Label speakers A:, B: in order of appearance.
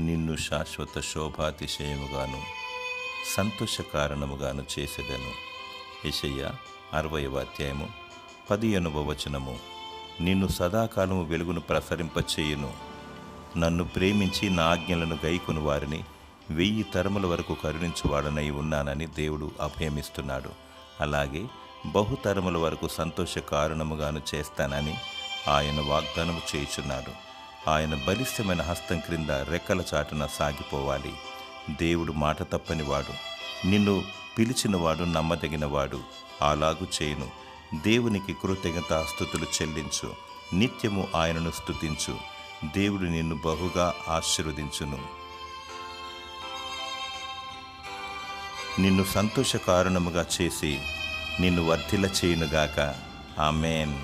A: నిన్ను శాశ్వత శోభాతిశయముగాను సంతోష కారణముగాను చేసేదను. యెషయా 60వ అధ్యాయము 15వ వచనము. నిన్ను సదాకాలము వెలుగును ప్రసరింపచేయును. నన్ను ప్రేమించి నా ఆజ్ఞలను గైకొను వారిని 1000 తరముల వరకు కరుణించువాడనై ఉన్నానని దేవుడు అభయమిస్తున్నాడు. అలాగే బహుతరముల వరకు సంతోష కారణముగాను చేస్తానని ఆయన వాగ్దానము చేయుచున్నాడు. ఆయన బలిష్టమైన హస్తం క్రింద రెక్కల చాటున సాగిపోవాలి. దేవుడు మాట తప్పనివాడు. నిన్ను పిలిచినవాడు నమ్మదగినవాడు. అలాగు చేయును. దేవునికి కృతజ్ఞతాస్తుతులు చెల్లించు. నిత్యము ఆయనను స్తుతించు. దేవుడు నిన్ను బహుగా ఆశీర్వదించును. నిన్ను సంతోష కారణముగా చేసి నిన్ను వర్ధిల్ల చేయునుగాక. ఆమేన్.